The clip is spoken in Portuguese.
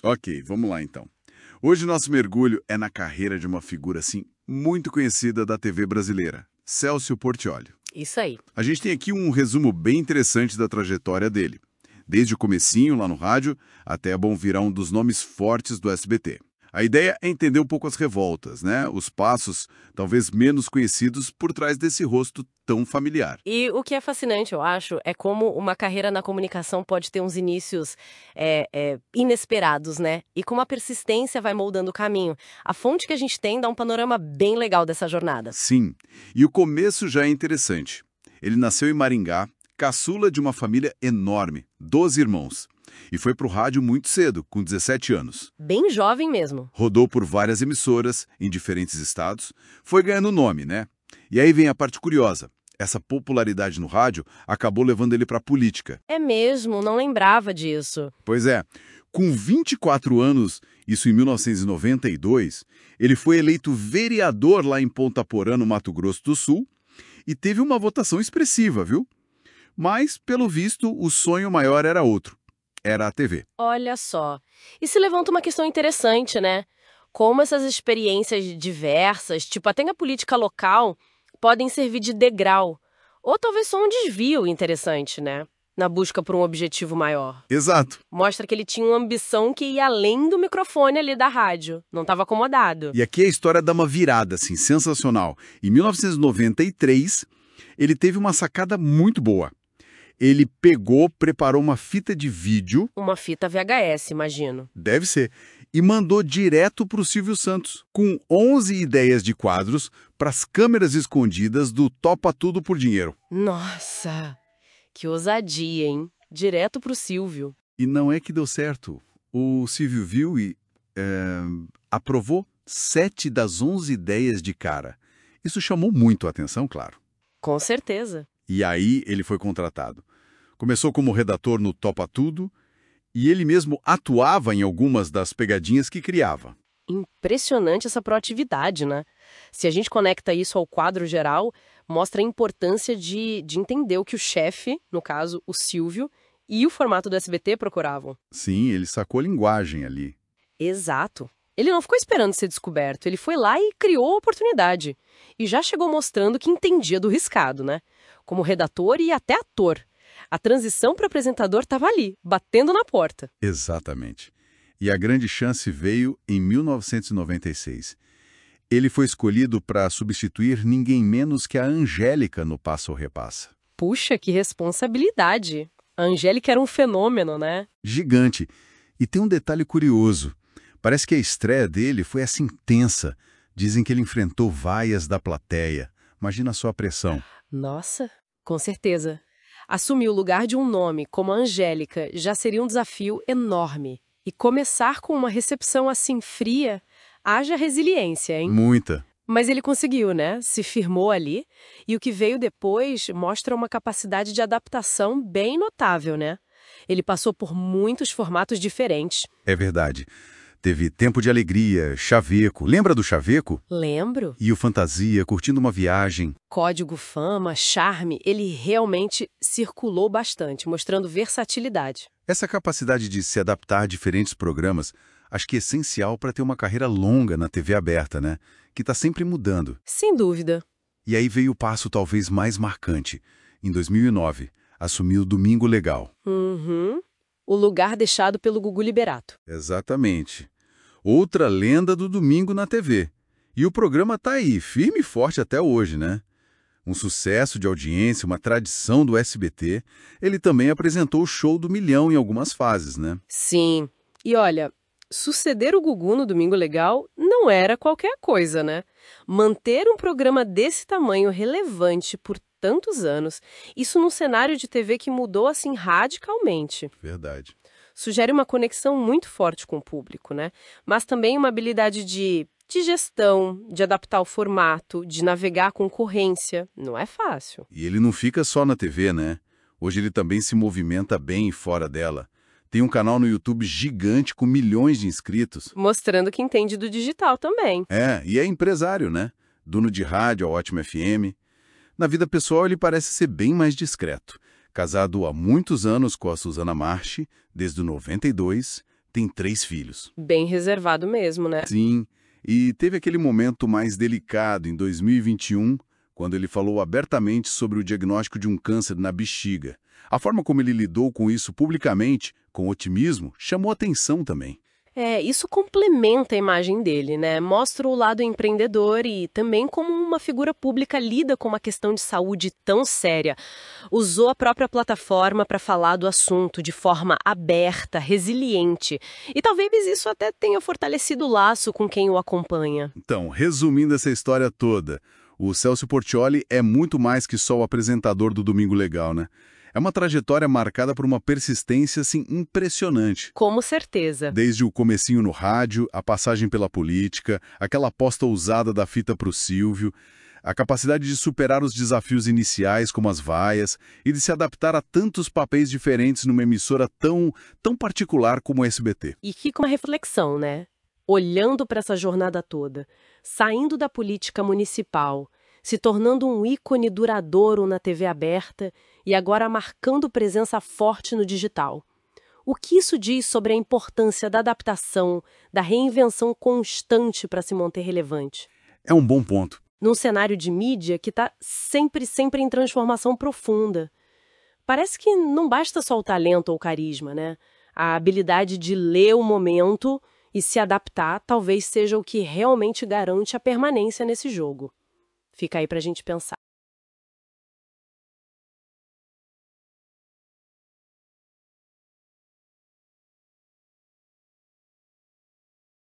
Ok, vamos lá então. Hoje o nosso mergulho é na carreira de uma figura, assim, muito conhecida da TV brasileira, Célcio Portiolli. Isso aí. A gente tem aqui um resumo bem interessante da trajetória dele, desde o comecinho lá no rádio até a bom virar um dos nomes fortes do SBT. A ideia é entender um pouco as revoltas, né? Os passos talvez menos conhecidos por trás desse rosto tão familiar. E o que é fascinante, eu acho, é como uma carreira na comunicação pode ter uns inícios inesperados, né? E como a persistência vai moldando o caminho. A fonte que a gente tem dá um panorama bem legal dessa jornada. Sim, e o começo já é interessante. Ele nasceu em Maringá, caçula de uma família enorme, 12 irmãos. E foi pro rádio muito cedo, com 17 anos. Bem jovem mesmo. Rodou por várias emissoras, em diferentes estados, foi ganhando nome, né? E aí vem a parte curiosa. Essa popularidade no rádio acabou levando ele pra política. É mesmo, não lembrava disso. Pois é, com 24 anos, isso em 1992, ele foi eleito vereador lá em Ponta Porã, no Mato Grosso do Sul, e teve uma votação expressiva, viu? Mas, pelo visto, o sonho maior era outro. Era a TV. Olha só. E se levanta uma questão interessante, né? Como essas experiências diversas, tipo até na política local, podem servir de degrau. Ou talvez só um desvio interessante, né? Na busca por um objetivo maior. Exato. Mostra que ele tinha uma ambição que ia além do microfone ali da rádio. Não estava acomodado. E aqui a história dá uma virada, assim, sensacional. Em 1993, ele teve uma sacada muito boa. Ele preparou uma fita de vídeo. Uma fita VHS, imagino. Deve ser. E mandou direto para o Silvio Santos, com 11 ideias de quadros para as câmeras escondidas do Topa Tudo por Dinheiro. Nossa, que ousadia, hein? Direto pro Silvio. E não é que deu certo. O Silvio viu e aprovou 7 das 11 ideias de cara. Isso chamou muito a atenção, claro. Com certeza. E aí ele foi contratado. Começou como redator no Topa Tudo e ele mesmo atuava em algumas das pegadinhas que criava. Impressionante essa proatividade, né? Se a gente conecta isso ao quadro geral, mostra a importância de entender o que o chefe, no caso o Silvio, e o formato do SBT procuravam. Sim, ele sacou a linguagem ali. Exato. Ele não ficou esperando ser descoberto, ele foi lá e criou a oportunidade. E já chegou mostrando que entendia do riscado, né? Como redator e até ator. A transição para apresentador estava ali, batendo na porta. Exatamente. E a grande chance veio em 1996. Ele foi escolhido para substituir ninguém menos que a Angélica no Passa ou Repassa. Puxa, que responsabilidade! A Angélica era um fenômeno, né? Gigante. E tem um detalhe curioso. Parece que a estreia dele foi assim tensa. Dizem que ele enfrentou vaias da plateia. Imagina só a pressão. Nossa, com certeza. Assumir o lugar de um nome como a Angélica já seria um desafio enorme. E começar com uma recepção assim fria, haja resiliência, hein? Muita. Mas ele conseguiu, né? Se firmou ali. E o que veio depois mostra uma capacidade de adaptação bem notável, né? Ele passou por muitos formatos diferentes. É verdade. Teve Tempo de Alegria, Chaveco. Lembra do Chaveco? Lembro. E o Fantasia, Curtindo uma Viagem. Código Fama, Charme, ele realmente circulou bastante, mostrando versatilidade. Essa capacidade de se adaptar a diferentes programas, acho que é essencial para ter uma carreira longa na TV aberta, né? Que está sempre mudando. Sem dúvida. E aí veio o passo talvez mais marcante. Em 2009, assumiu o Domingo Legal. O lugar deixado pelo Gugu Liberato. Exatamente. Outra lenda do domingo na TV. E o programa tá aí, firme e forte até hoje, né? Um sucesso de audiência, uma tradição do SBT. Ele também apresentou o Show do Milhão em algumas fases, né? Sim. E olha, suceder o Gugu no Domingo Legal não era qualquer coisa, né? Manter um programa desse tamanho relevante por tantos anos, isso num cenário de TV que mudou assim radicalmente. Verdade. Sugere uma conexão muito forte com o público, né? Mas também uma habilidade de gestão, de adaptar o formato, de navegar a concorrência. Não é fácil. E ele não fica só na TV, né? Hoje ele também se movimenta bem fora dela. Tem um canal no YouTube gigante com milhões de inscritos. Mostrando que entende do digital também. E é empresário, né? Dono de rádio, a Ótima FM. Na vida pessoal ele parece ser bem mais discreto. Casado há muitos anos com a Suzana Marchi, desde 92, tem 3 filhos. Bem reservado mesmo, né? Sim, e teve aquele momento mais delicado em 2021, quando ele falou abertamente sobre o diagnóstico de um câncer na bexiga. A forma como ele lidou com isso publicamente, com otimismo, chamou atenção também. Isso complementa a imagem dele, né? Mostra o lado empreendedor e também como uma figura pública lida com uma questão de saúde tão séria. Usou a própria plataforma para falar do assunto de forma aberta, resiliente. E talvez isso até tenha fortalecido o laço com quem o acompanha. Então, resumindo essa história toda, o Celso Portiolli é muito mais que só o apresentador do Domingo Legal, né? É uma trajetória marcada por uma persistência, assim, impressionante. Com certeza. Desde o comecinho no rádio, a passagem pela política, aquela aposta ousada da fita para o Silvio, a capacidade de superar os desafios iniciais, como as vaias, e de se adaptar a tantos papéis diferentes numa emissora tão particular como o SBT. E fica uma reflexão, né? Olhando para essa jornada toda, saindo da política municipal, se tornando um ícone duradouro na TV aberta e agora marcando presença forte no digital. O que isso diz sobre a importância da adaptação, da reinvenção constante para se manter relevante? É um bom ponto. Num cenário de mídia que está sempre em transformação profunda. Parece que não basta só o talento ou o carisma, né? A habilidade de ler o momento e se adaptar talvez seja o que realmente garante a permanência nesse jogo. Fica aí pra gente pensar.